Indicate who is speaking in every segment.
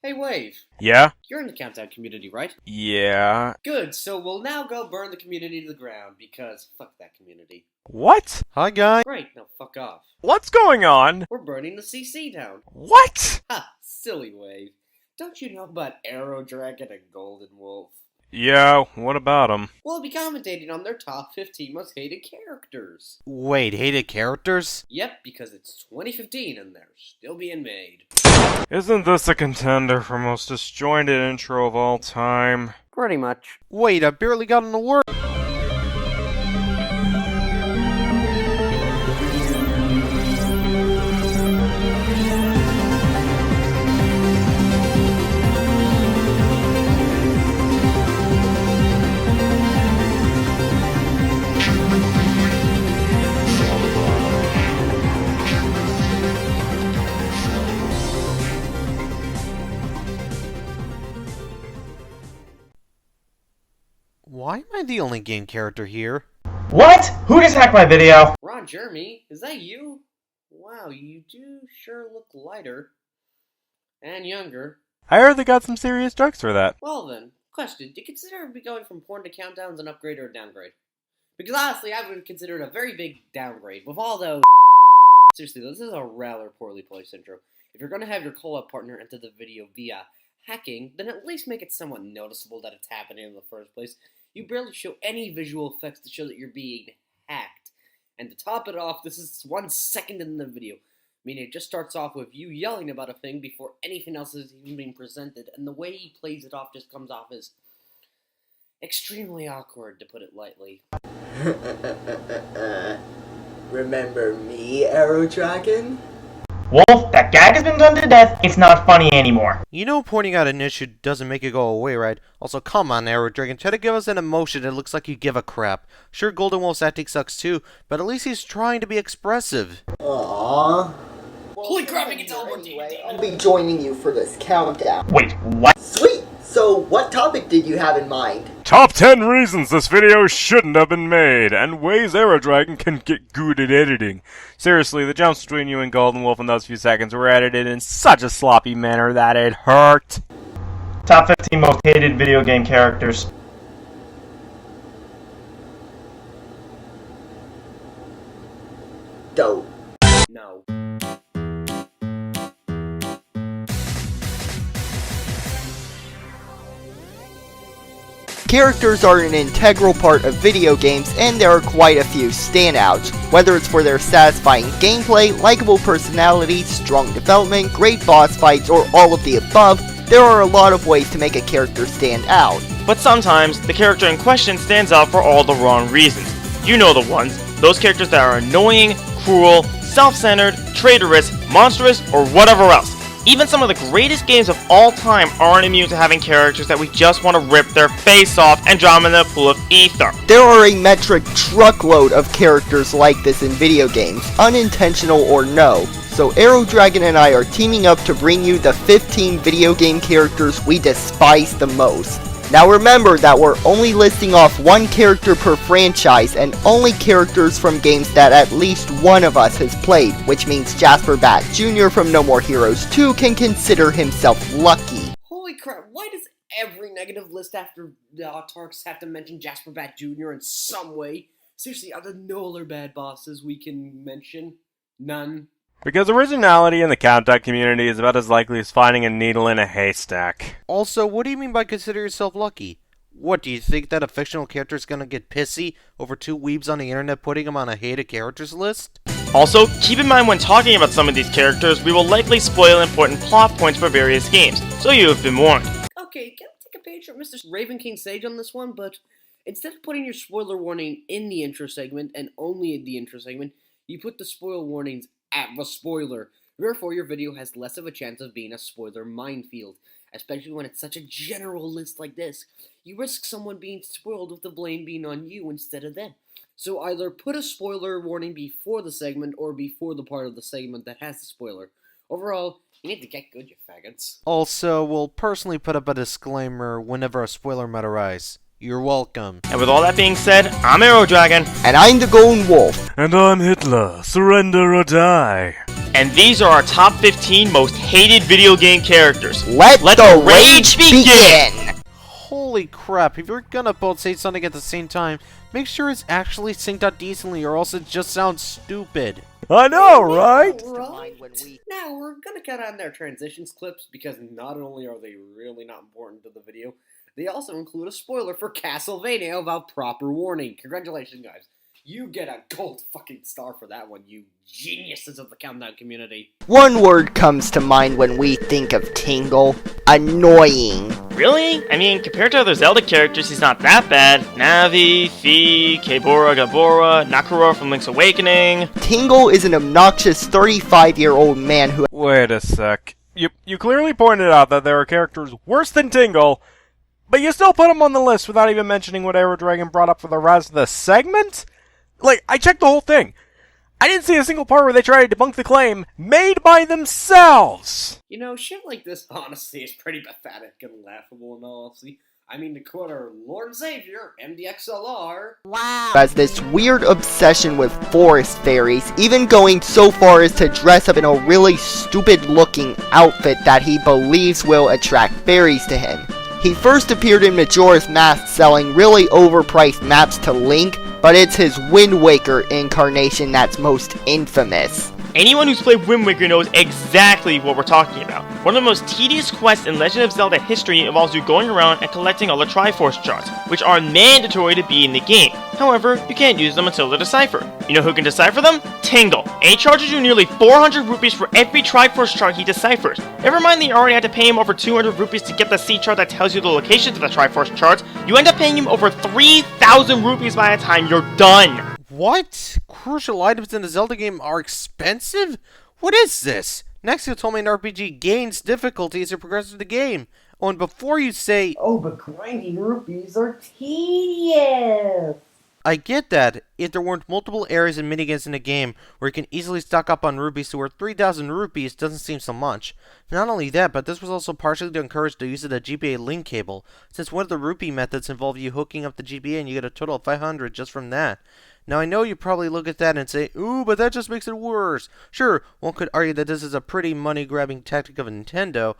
Speaker 1: Hey, Wave.
Speaker 2: Yeah?
Speaker 1: You're in the Countdown community, right?
Speaker 2: Yeah.
Speaker 1: Good, so we'll now go burn the community to the ground, because fuck that community.
Speaker 2: What?
Speaker 3: Hi, guy.
Speaker 1: Great, now fuck off.
Speaker 2: What's going on?
Speaker 1: We're burning the CC down.
Speaker 2: What?
Speaker 1: Ha, silly Wave. Don't you know about Arrow Dragon and Golden Wolf?
Speaker 2: Yeah, what about him?
Speaker 1: We'll be commentating on their top 15 most hated characters.
Speaker 3: Wait, hated characters?
Speaker 1: Yep, because it's 2015 and they're still being made.
Speaker 2: Isn't this a contender for most disjointed intro of all time?
Speaker 1: Pretty much.
Speaker 3: Wait, I barely got into work. Why am I the only game character here?
Speaker 4: What? Who just hacked my video?
Speaker 1: Ron Jeremy, is that you? Wow, you do sure look lighter. And younger.
Speaker 2: I heard they got some serious drugs for that.
Speaker 1: Well then, question, do you consider going from porn to countdowns an upgrade or a downgrade? Because honestly, I would consider it a very big downgrade. With all those seriously, this is a rather poorly placed intro. If you're going to have your co-op partner enter the video via hacking, then at least make it somewhat noticeable that it's happening in the first place. You barely show any visual effects to show that you're being hacked. And to top it off, this is 1 second in the video. Meaning it just starts off with you yelling about a thing before anything else is even being presented. And the way he plays it off just comes off as extremely awkward, to put it lightly.
Speaker 5: Remember me, Arrow Dragon?
Speaker 4: Wolf, that gag has been done to death. It's not funny anymore.
Speaker 3: You know pointing out an issue doesn't make it go away, right? Also, come on, Arrow Dragon, try to give us an emotion that looks like you give a crap. Sure, Golden Wolf's acting sucks too, but at least he's trying to be expressive.
Speaker 5: Aww.
Speaker 1: Holy crap, it gets over
Speaker 5: Anyway, I'll be joining you for this countdown.
Speaker 4: Wait, what?
Speaker 5: Sweet! So, what topic did you have in mind?
Speaker 2: Top 10 reasons this video shouldn't have been made, and ways Arrow Dragon can get good at editing. Seriously, the jumps between you and Golden Wolf in those few seconds were edited in such a sloppy manner that it hurt.
Speaker 4: Top 15 most hated video game characters.
Speaker 5: Dope.
Speaker 1: No.
Speaker 6: Characters are an integral part of video games, and there are quite a few standouts. Whether it's for their satisfying gameplay, likable personality, strong development, great boss fights, or all of the above, there are a lot of ways to make a character stand out.
Speaker 7: But sometimes, the character in question stands out for all the wrong reasons. You know the ones. Those characters that are annoying, cruel, self-centered, traitorous, monstrous, or whatever else. Even some of the greatest games of all time aren't immune to having characters that we just want to rip their face off and drown them in the pool of ether.
Speaker 6: There are a metric truckload of characters like this in video games, unintentional or no. So Arrow Dragon and I are teaming up to bring you the 15 video game characters we despise the most. Now remember that we're only listing off one character per franchise, and only characters from games that at least one of us has played, which means Jasper Bat Jr. from No More Heroes 2 can consider himself lucky.
Speaker 1: Holy crap, why does every negative list after the Autarchs have to mention Jasper Bat Jr. in some way? Seriously, are there no other bad bosses we can mention? None.
Speaker 2: Because originality in the Countdown community is about as likely as finding a needle in a haystack.
Speaker 3: Also, what do you mean by consider yourself lucky? What, do you think that a fictional character is gonna get pissy over two weebs on the internet putting him on a hated characters list?
Speaker 7: Also, keep in mind when talking about some of these characters, we will likely spoil important plot points for various games, so you have been warned.
Speaker 1: Okay, can I take a page from Mr. Raven King Sage on this one? But instead of putting your spoiler warning in the intro segment, and only in the intro segment, you put the spoiler warnings at the spoiler. Therefore, your video has less of a chance of being a spoiler minefield, especially when it's such a general list like this. You risk someone being spoiled with the blame being on you instead of them. So either put a spoiler warning before the segment or before the part of the segment that has the spoiler. Overall, you need to get good, you faggots.
Speaker 3: Also, we'll personally put up a disclaimer whenever a spoiler might arise. You're welcome.
Speaker 7: And with all that being said, I'm Arrow Dragon.
Speaker 6: And I'm the Golden Wolf.
Speaker 2: And I'm Hitler. Surrender or die.
Speaker 7: And these are our top 15 most hated video game characters.
Speaker 6: Let the rage begin!
Speaker 3: Holy crap, if you're gonna both say something at the same time, make sure it's actually synced out decently or else it just sounds stupid.
Speaker 2: I know, right?
Speaker 1: Right. Now we're gonna cut on their transitions clips because not only are they really not important to the video, they also include a spoiler for Castlevania about proper warning. Congratulations, guys. You get a gold fucking star for that one, you geniuses of the Countdown community.
Speaker 6: One word comes to mind when we think of Tingle. Annoying.
Speaker 7: Really? I mean, compared to other Zelda characters, he's not that bad. Navi, Fi, Keibora Gabora, Nakamura from Link's Awakening.
Speaker 6: Tingle is an obnoxious 35-year-old man who...
Speaker 2: Wait a sec. You clearly pointed out that there are characters worse than Tingle, but you still put him on the list without even mentioning what Arrow Dragon brought up for the rest of the segment? Like, I checked the whole thing. I didn't see a single part where they tried to debunk the claim made by themselves.
Speaker 1: You know, shit like this, honestly, is pretty pathetic and laughable in all honesty. I mean, to quote our Lord and Savior, MDXLR.
Speaker 6: has this weird obsession with forest fairies, even going so far as to dress up in a really stupid-looking outfit that he believes will attract fairies to him. He first appeared in Majora's Mask selling really overpriced maps to Link, but it's his Wind Waker incarnation that's most infamous.
Speaker 7: Anyone who's played Wind Waker knows exactly what we're talking about. One of the most tedious quests in Legend of Zelda history involves you going around and collecting all the Triforce charts, which are mandatory to be in the game. However, you can't use them until they're deciphered. You know who can decipher them? Tingle. And he charges you nearly 400 rupees for every Triforce chart he deciphers. Never mind that you already had to pay him over 200 rupees to get the C chart that tells you the locations of the Triforce charts, you end up paying him over 3,000 rupees by the time you're done.
Speaker 3: What? Crucial items in a Zelda game are expensive? What is this? Next you told me an RPG gains difficulty as you progress through the game. Oh, and before you say...
Speaker 5: Oh, but grinding rupees are tedious!
Speaker 3: I get that. If there weren't multiple areas and minigames in the game where you can easily stock up on rupees to worth 3,000 rupees doesn't seem so much. Not only that, but this was also partially to encourage the use of the GBA link cable, since one of the rupee methods involved you hooking up the GBA and you get a total of 500 just from that. Now I know you probably look at that and say, ooh, but that just makes it worse. Sure, one could argue that this is a pretty money-grabbing tactic of Nintendo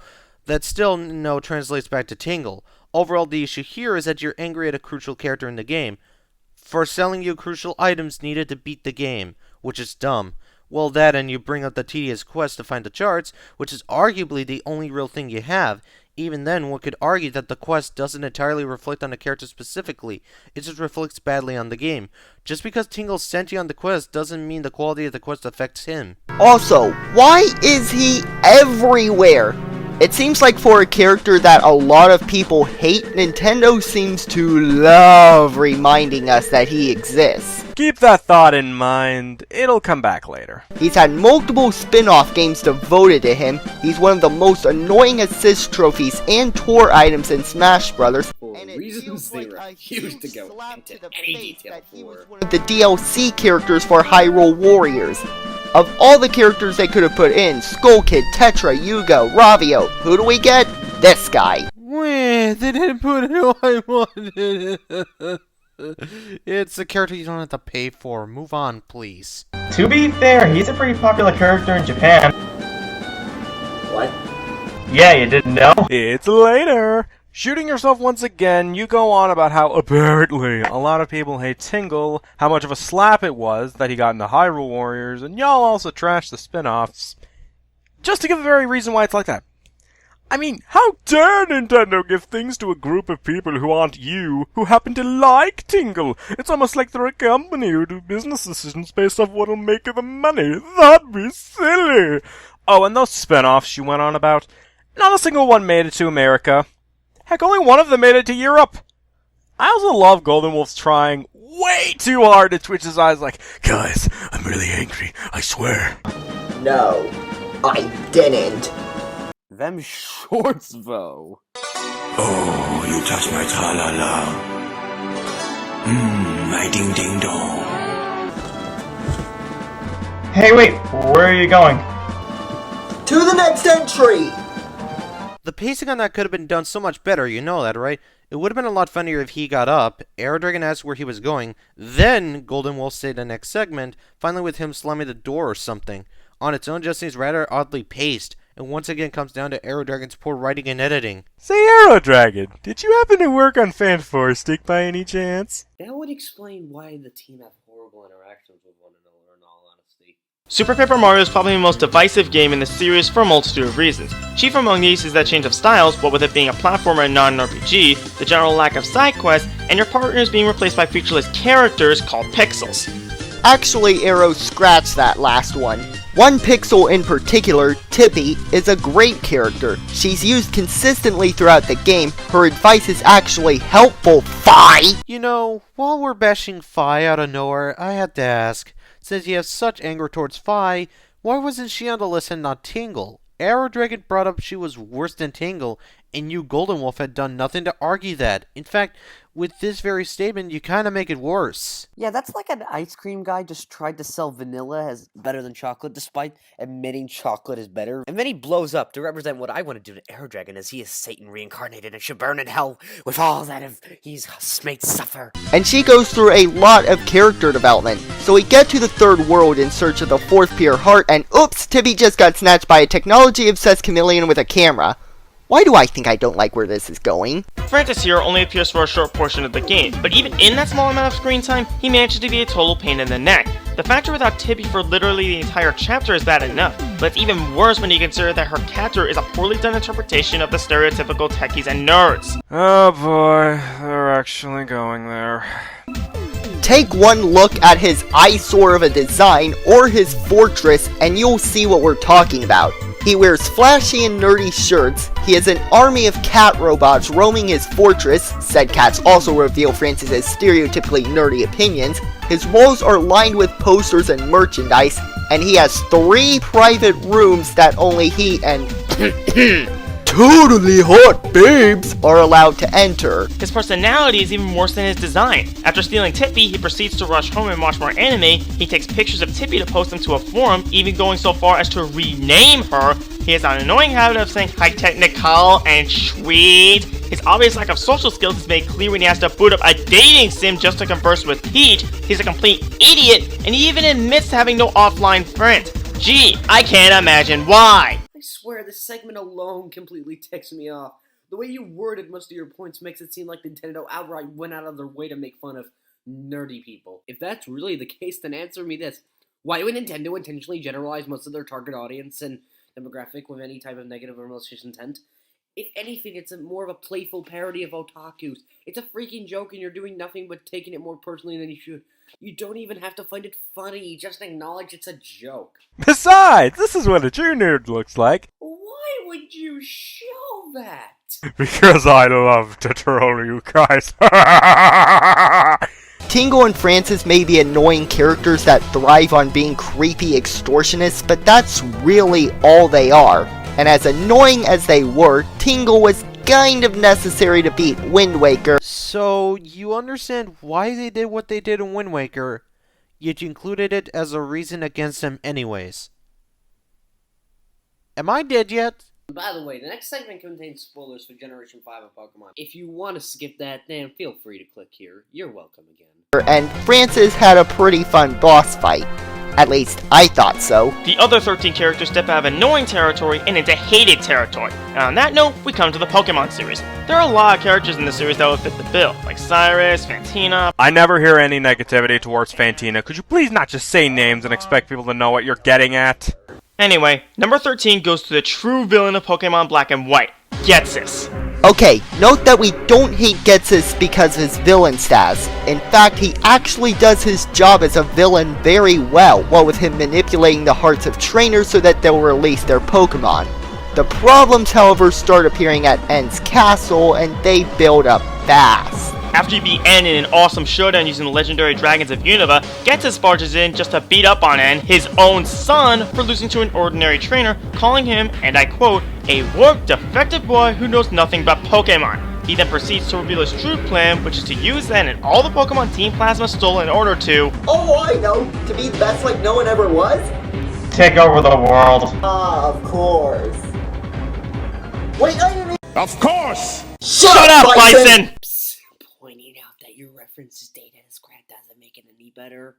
Speaker 3: that still, translates back to Tingle. Overall, the issue here is that you're angry at a crucial character in the game for selling you crucial items needed to beat the game, which is dumb. Well, that and you bring up the tedious quest to find the charts, which is arguably the only real thing you have. Even then, one could argue that the quest doesn't entirely reflect on the character specifically, it just reflects badly on the game. Just because Tingle sent you on the quest doesn't mean the quality of the quest affects him.
Speaker 6: Also, why is he everywhere? It seems like for a character that a lot of people hate, Nintendo seems to love reminding us that he exists.
Speaker 2: Keep that thought in mind. It'll come back later.
Speaker 6: He's had multiple spin-off games devoted to him. He's one of the most annoying assist trophies and tour items in Smash Bros.
Speaker 1: For reasons they refuse to go into any detail for.
Speaker 6: One of the DLC characters for Hyrule Warriors. Of all the characters they could have put in, Skull Kid, Tetra, Yugo, Ravio, who do we get? This guy.
Speaker 3: Wait, they didn't put who I wanted. It's a character you don't have to pay for. Move on, please.
Speaker 4: To be fair, he's a pretty popular character in Japan.
Speaker 5: What?
Speaker 4: Yeah, you didn't know?
Speaker 2: It's later. Shooting yourself once again, you go on about how apparently a lot of people hate Tingle, how much of a slap it was that he got into Hyrule Warriors, and y'all also trash the spin-offs. Just to give the very reason why it's like that. I mean, how dare Nintendo give things to a group of people who aren't you, who happen to like Tingle? It's almost like they're a company who do business decisions based off what'll make them money. That'd be silly. Oh, and those spin-offs you went on about, not a single one made it to America. Heck, only one of them made it to Europe. I also love Golden Wolf's trying way too hard to twitch his eyes like, guys, I'm really angry, I swear.
Speaker 5: No, I didn't.
Speaker 1: Them shorts, though.
Speaker 8: Oh, you touch my tra-la-la. My ding-ding-dong.
Speaker 4: Hey, wait, where are you going?
Speaker 5: To the next entry!
Speaker 3: The pacing on that could have been done so much better, you know that, right? It would have been a lot funnier if he got up, Arrow Dragon asked where he was going, then Golden Wolf said the next segment, finally with him slamming the door or something. on its own just seems rather oddly paced, and once again comes down to Arrow Dragon's poor writing and editing.
Speaker 2: Say, Arrow Dragon, did you happen to work on Fan4Stick by any chance?
Speaker 1: That would explain why the team have horrible interactions with one another, in all honesty.
Speaker 7: Super Paper Mario is probably the most divisive game in the series for a multitude of reasons. Chief among these is that change of styles, what with it being a platformer and not an RPG, the general lack of side quests, and your partners being replaced by featureless characters called pixels.
Speaker 6: Actually, Arrow scratched that last one. One pixel in particular, Tippy, is a great character. She's used consistently throughout the game. Her advice is actually helpful, Fi!
Speaker 3: You know, while we're bashing Fi out of nowhere, I had to ask, since you have such anger towards Fi, why wasn't she on the list and not Tingle? Arrow Dragon brought up she was worse than Tingle, and you, Golden Wolf, had done nothing to argue that. In fact, with this very statement, you kinda make it worse.
Speaker 1: Yeah, that's like an ice cream guy just tried to sell vanilla as better than chocolate, despite admitting chocolate is better. And then he blows up to represent what I want to do to Arrow Dragon, as he is Satan reincarnated and should burn in hell with all that he's made suffer.
Speaker 6: And she goes through a lot of character development. So we get to the third world in search of the fourth pure heart, and oops, Tippy just got snatched by a technology-obsessed chameleon with a camera. Why do I think I don't like where this is going?
Speaker 7: Francis here only appears for a short portion of the game, but even in that small amount of screen time, he manages to be a total pain in the neck. The factor without Tippy for literally the entire chapter is bad enough, but it's even worse when you consider that her capture is a poorly done interpretation of the stereotypical techies and nerds.
Speaker 2: Oh boy, they're actually going there.
Speaker 6: Take one look at his eyesore of a design or his fortress and you'll see what we're talking about. He wears flashy and nerdy shirts, he has an army of cat robots roaming his fortress, said cats also reveal Francis's stereotypically nerdy opinions, his walls are lined with posters and merchandise, and he has 3 private rooms that only he and totally hot babes are allowed to enter.
Speaker 7: His personality is even worse than his design. After stealing Tippy, he proceeds to rush home and watch more anime. He takes pictures of Tippy to post them to a forum, even going so far as to rename her. He has an annoying habit of saying high technical and sweet. His obvious lack of social skills is made clear when he has to boot up a dating sim just to converse with Peach. He's a complete idiot, and he even admits to having no offline friends. Gee, I can't imagine why.
Speaker 1: I swear, this segment alone completely ticks me off. The way you worded most of your points makes it seem like Nintendo outright went out of their way to make fun of nerdy people. If that's really the case, then answer me this. Why would Nintendo intentionally generalize most of their target audience and demographic with any type of negative or malicious intent? If anything, it's more of a playful parody of otakus. It's a freaking joke and you're doing nothing but taking it more personally than you should. You don't even have to find it funny, just acknowledge it's a joke.
Speaker 2: Besides, this is what a true nerd looks like.
Speaker 1: Why would you show that?
Speaker 2: Because I love to troll you guys.
Speaker 6: Tingle and Francis may be annoying characters that thrive on being creepy extortionists, but that's really all they are. And as annoying as they were, Tingle was kind of necessary to beat Wind Waker.
Speaker 3: So, you understand why they did what they did in Wind Waker, yet you included it as a reason against them anyways. Am I dead yet?
Speaker 1: By the way, the next segment contains spoilers for Generation 5 of Pokemon. If you want to skip that, then feel free to click here. You're welcome again.
Speaker 6: And Francis had a pretty fun boss fight. At least, I thought so.
Speaker 7: The other 13 characters step out of annoying territory and into hated territory. And on that note, we come to the Pokemon series. There are a lot of characters in the series that would fit the bill, like Cyrus, Fantina.
Speaker 2: I never hear any negativity towards Fantina. Could you please not just say names and expect people to know what you're getting at?
Speaker 7: Anyway, number 13 goes to the true villain of Pokemon Black and White, Ghetsis.
Speaker 6: Okay, note that we don't hate Ghetsis because of his villain stats. In fact, he actually does his job as a villain very well, what with him manipulating the hearts of trainers so that they'll release their Pokemon. The problems, however, start appearing at N's castle, and they build up fast.
Speaker 7: After you beat N in an awesome showdown using the legendary dragons of Unova, Ghetsis barges in just to beat up on N, his own son, for losing to an ordinary trainer, calling him, and I quote, a warped, defective boy who knows nothing but Pokemon. He then proceeds to reveal his true plan, which is to use N and all the Pokemon Team Plasma stole in order to...
Speaker 6: Oh, I know! To be the best like no one ever was?
Speaker 4: Take over the world.
Speaker 6: Ah, of course. Wait, I didn't...
Speaker 8: Of course!
Speaker 7: Shut up, Bison!
Speaker 1: Psst, pointing out that your reference is dated as crap doesn't make it any better.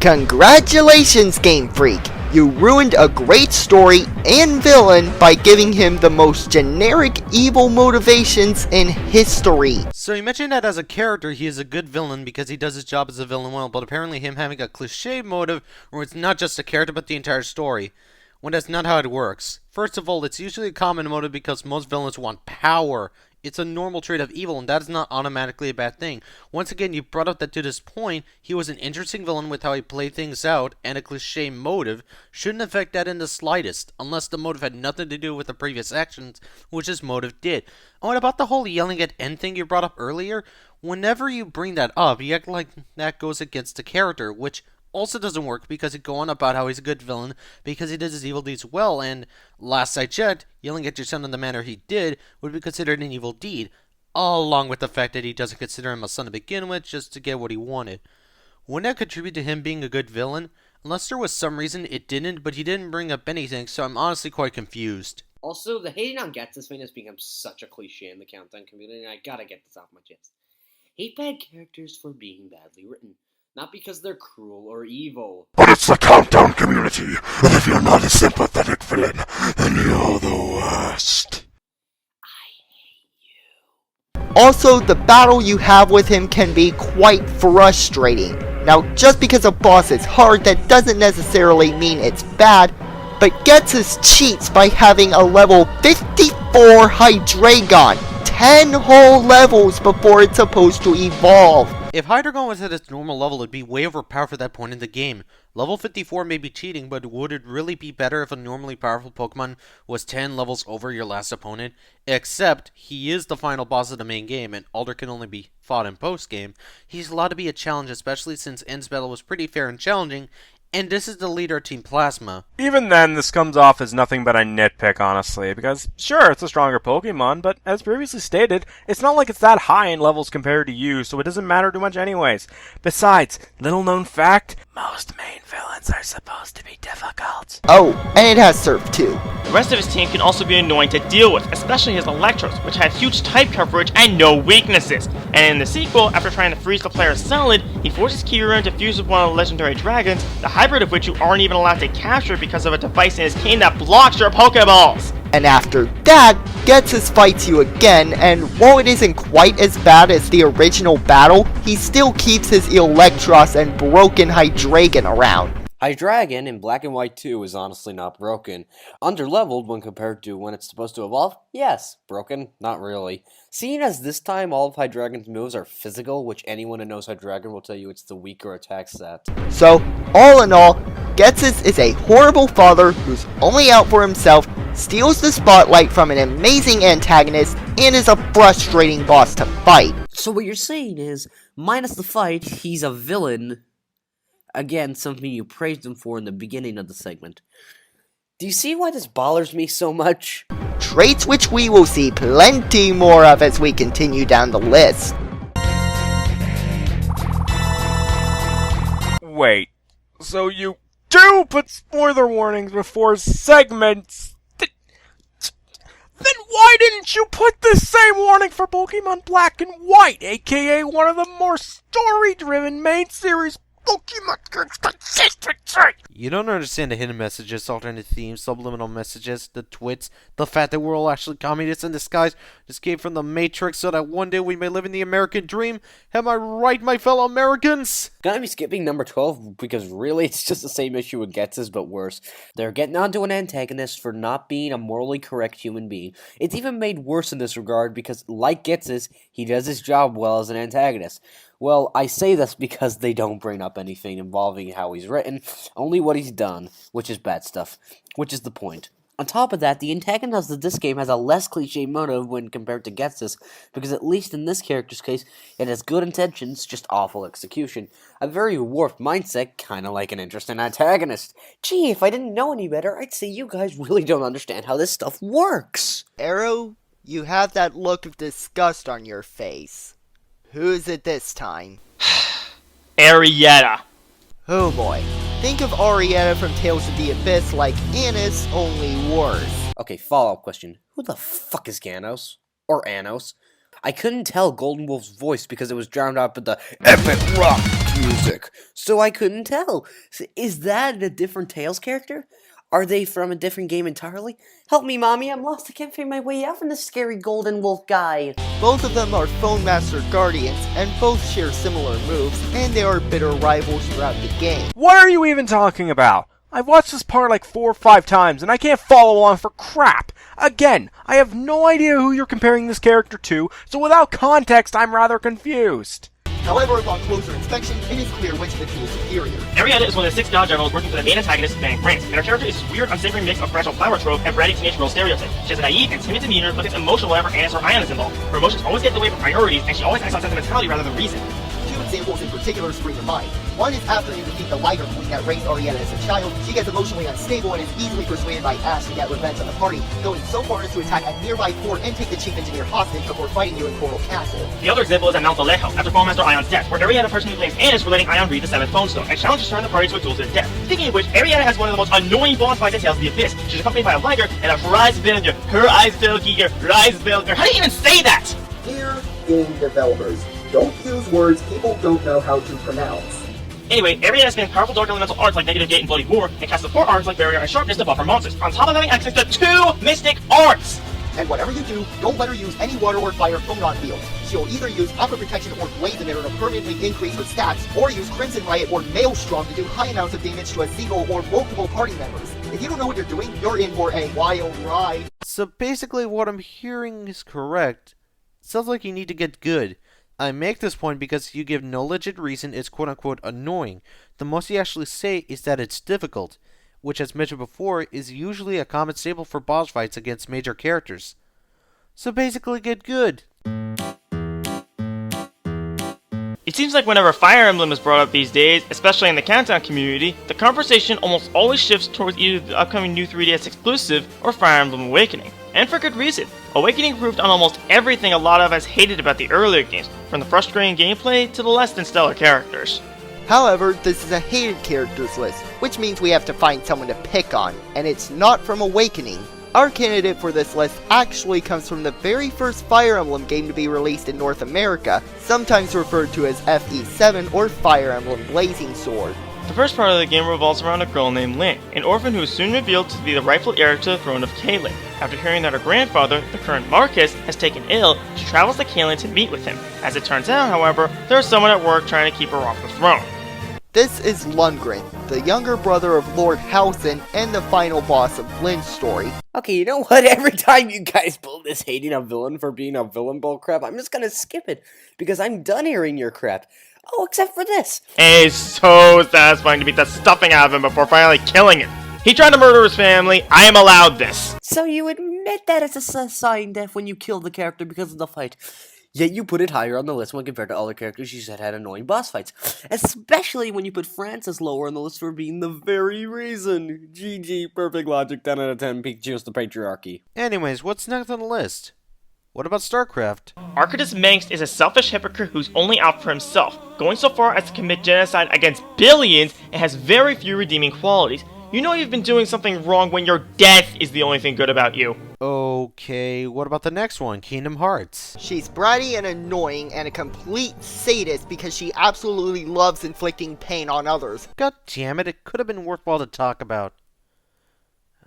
Speaker 6: Congratulations, Game Freak! You ruined a great story and villain by giving him the most generic evil motivations in history.
Speaker 3: So you mentioned that as a character, he is a good villain because he does his job as a villain well, but apparently him having a cliche motive where it's not just a character but the entire story. When that's not how it works. First of all, it's usually a common motive because most villains want power. It's a normal trait of evil, and that is not automatically a bad thing. Once again, you brought up that to this point, he was an interesting villain with how he played things out, and a cliche motive shouldn't affect that in the slightest, unless the motive had nothing to do with the previous actions, which his motive did. And what about the whole yelling at end thing you brought up earlier? Whenever you bring that up, you act like that goes against the character, which also doesn't work because he'd go on about how he's a good villain because he did his evil deeds well, and last I checked, yelling at your son in the manner he did would be considered an evil deed, along with the fact that he doesn't consider him a son to begin with just to get what he wanted. Wouldn't that contribute to him being a good villain? Unless there was some reason it didn't, but he didn't bring up anything, so I'm honestly quite confused.
Speaker 1: Also, the hating on Gets thing has become such a cliche in the Countdown community, and I gotta get this off my chest. Hate bad characters for being badly written. Not because they're cruel or evil.
Speaker 8: But it's the Countdown community, and if you're not a sympathetic villain, then you're the worst.
Speaker 6: Also, the battle you have with him can be quite frustrating. Now, just because a boss is hard, that doesn't necessarily mean it's bad, but gets his cheats by having a level 54 Hydreigon, 10 whole levels before it's supposed to evolve.
Speaker 3: If Hydreigon was at its normal level, it'd be way overpowered for that point in the game. Level 54 may be cheating, but would it really be better if a normally powerful Pokemon was 10 levels over your last opponent? Except, he is the final boss of the main game, and Alder can only be fought in post-game. He's allowed to be a challenge, especially since End's battle was pretty fair and challenging, and this is the leader of Team Plasma.
Speaker 2: Even then, this comes off as nothing but a nitpick, honestly, because, sure, it's a stronger Pokemon, but as previously stated, it's not like it's that high in levels compared to you, so it doesn't matter too much anyways. Besides, little known fact, most main villains are supposed to be difficult.
Speaker 6: Oh, and it has Surf too.
Speaker 7: The rest of his team can also be annoying to deal with, especially his Electros, which had huge type coverage and no weaknesses. And in the sequel, after trying to freeze the player solid, he forces Kyurem to fuse with one of the legendary dragons, the hybrid of which you aren't even allowed to capture because of a device in his cane that blocks your Pokeballs!
Speaker 6: And after that, Getsus fights you again, and while it isn't quite as bad as the original battle, he still keeps his Electros and broken Hydreigon around.
Speaker 1: Hydreigon in Black and White 2 is honestly not broken. Underleveled when compared to when it's supposed to evolve? Yes. Broken? Not really. Seeing as this time all of Hydreigon's moves are physical, which anyone who knows Hydreigon will tell you it's the weaker attack set.
Speaker 6: So, all in all, Getsus is a horrible father who's only out for himself, steals the spotlight from an amazing antagonist, and is a frustrating boss to fight.
Speaker 1: So what you're saying is, minus the fight, he's a villain. Again, something you praised him for in the beginning of the segment. Do you see why this bothers me so much?
Speaker 6: Traits which we will see plenty more of as we continue down the list.
Speaker 2: Wait, so you do put spoiler warnings before segments? Then why didn't you put the same warning for Pokemon Black and White, aka one of the more story-driven main series Pokemon games consistency?
Speaker 3: You don't understand the hidden messages, alternate themes, subliminal messages, the twits, the fact that we're all actually communists in disguise, escape from the Matrix so that one day we may live in the American dream. Am I right, my fellow Americans?
Speaker 1: Gonna be skipping number 12 because really it's just the same issue with Getsus but worse. They're getting onto an antagonist for not being a morally correct human being. It's even made worse in this regard because, like Getsus, he does his job well as an antagonist. Well, I say this because they don't bring up anything involving how he's written, only what he's done, which is bad stuff, which is the point. On top of that, the antagonist of this game has a less cliche motive when compared to Getsus, because at least in this character's case, it has good intentions, just awful execution. A very warped mindset, kinda like an interesting antagonist. Gee, if I didn't know any better, I'd say you guys really don't understand how this stuff works.
Speaker 6: Arrow, you have that look of disgust on your face. Who is it this time?
Speaker 7: Arietta.
Speaker 6: Oh boy. Think of Arietta from Tales of the Abyss like Annis, only worse.
Speaker 1: Okay, follow-up question. Who the fuck is Ganos? Or Anos? I couldn't tell Golden Wolf's voice because it was drowned out by the epic rock music, so I couldn't tell. Is that a different Tails character? Are they from a different game entirely? Help me, Mommy, I'm lost. I can't figure my way out from this scary golden wolf guy.
Speaker 6: Both of them are Phone Master Guardians, and both share similar moves, and they are bitter rivals throughout the game.
Speaker 2: What are you even talking about? I've watched this part like 4 or 5 times, and I can't follow along for crap. Again, I have no idea who you're comparing this character to, so without context, I'm rather confused.
Speaker 6: However, upon closer inspection, it is clear which of the two is superior.
Speaker 7: Arietta is one of the 6 god generals working for the main antagonist, Bang Brands, and her character is this weird, unsavory mix of fragile flower trope and bratty teenage girl stereotype. She has a naive and timid demeanor, but gets emotional whenever Annis or Ion is involved. Her emotions always get in the way of her priorities, and she always acts on sentimentality rather than reason.
Speaker 6: 2 examples in particular spring to mind. One is after you defeat the Liger Queen that raised Arietta as a child, she gets emotionally unstable and is easily persuaded by Ash to get revenge on the party, going so far as to attack a nearby fort and take the chief engineer hostage before fighting you in Coral Castle.
Speaker 7: The other example is at Mount Alejo, after Phone Master Ion's death, where Arietta personally blames Annis for letting Ion read the 7th phone stone, and challenges her and the party to a duel to the death. Speaking of which, Arietta has one of the most annoying boss fights in Tales of the Abyss. She's accompanied by a Liger and a Reisbilger, her Eisbilgiger, Reisbilger. How do you even say that?
Speaker 9: Dear game developers, don't use words people don't know how to pronounce.
Speaker 7: Anyway, Arietta spans powerful dark elemental arts like Negative Gate and Bloody War, and casts support arts like Barrier and Sharpness to buff her monsters, on top of having access to 2 mystic arts!
Speaker 6: And whatever you do, don't let her use any water or fire phonon fields. She'll either use Aqua Protection or Blaze Emitter to permanently increase her stats, or use Crimson Riot or Maelstrom to do high amounts of damage to a single or multiple party members. If you don't know what you're doing, you're in for a wild ride.
Speaker 3: So basically what I'm hearing is correct. Sounds like you need to get good. I make this point because you give no legit reason it's quote-unquote annoying. The most you actually say is that it's difficult, which as mentioned before is usually a common staple for boss fights against major characters. So basically get good.
Speaker 7: It seems like whenever Fire Emblem is brought up these days, especially in the Countdown community, the conversation almost always shifts towards either the upcoming new 3DS exclusive or Fire Emblem Awakening. And for good reason. Awakening proved on almost everything a lot of us hated about the earlier games, from the frustrating gameplay to the less than stellar characters.
Speaker 6: However, this is a hated characters list, which means we have to find someone to pick on, and it's not from Awakening. Our candidate for this list actually comes from the very first Fire Emblem game to be released in North America, sometimes referred to as FE7 or Fire Emblem Blazing Sword.
Speaker 7: The first part of the game revolves around a girl named Lynn, an orphan who is soon revealed to be the rightful heir to the throne of Caelin. After hearing that her grandfather, the current Marcus, has taken ill, she travels to Caelin to meet with him. As it turns out, however, there is someone at work trying to keep her off the throne.
Speaker 6: This is Lundgren, the younger brother of Lord Howson and the final boss of Lynn's story.
Speaker 1: Okay, you know what? Every time you guys pull this hating a villain for being a villain bull crap, I'm just gonna skip it, because I'm done hearing your crap. Oh, except for this.
Speaker 7: And it's so satisfying to beat the stuffing out of him before finally killing him. He tried to murder his family. I am allowed this.
Speaker 1: So you admit that it's a sign death when you kill the character because of the fight. Yet you put it higher on the list when compared to other characters you said had annoying boss fights. Especially when you put Francis lower on the list for being the very reason. GG, perfect logic, 10 out of 10, peak juice the patriarchy.
Speaker 3: Anyways, what's next on the list? What about StarCraft?
Speaker 7: Arcadus Mengsk is a selfish hypocrite who's only out for himself, going so far as to commit genocide against billions and has very few redeeming qualities. You know you've been doing something wrong when your death is the only thing good about you.
Speaker 3: Okay, what about the next one, Kingdom Hearts?
Speaker 6: She's bratty and annoying and a complete sadist because she absolutely loves inflicting pain on others.
Speaker 3: God damn it could have been worthwhile to talk about.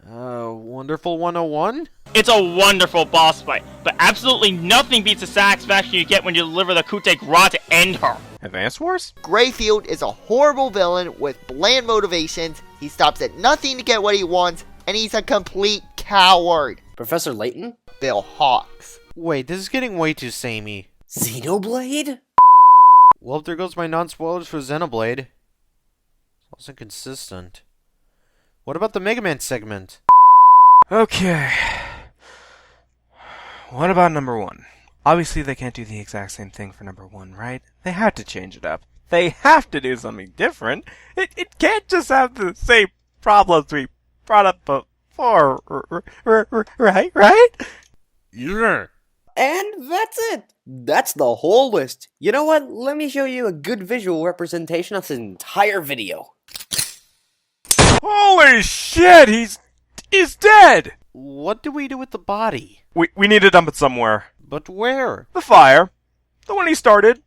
Speaker 3: Wonderful 101?
Speaker 7: It's a wonderful boss fight, but absolutely nothing beats the satisfaction you get when you deliver the coup de grace to end her.
Speaker 2: Advance Wars?
Speaker 6: Greyfield is a horrible villain with bland motivations, he stops at nothing to get what he wants, and he's a complete coward.
Speaker 1: Professor Layton?
Speaker 6: Bill Hawks.
Speaker 3: Wait, this is getting way too samey.
Speaker 1: Xenoblade?
Speaker 3: Well, there goes my non-spoilers for Xenoblade. It's also inconsistent. What about the Mega Man segment?
Speaker 2: Okay. What about number 1? Obviously they can't do the exact same thing for number 1, right? They have to change it up. They have to do something different. It can't just have the same problems we brought up before, right?
Speaker 3: Yeah.
Speaker 1: And that's it. That's the whole list. You know what? Let me show you a good visual representation of this entire video.
Speaker 2: Holy shit, he's dead!
Speaker 3: What do we do with the body?
Speaker 2: We need to dump it somewhere.
Speaker 3: But where?
Speaker 2: The fire. The one he started.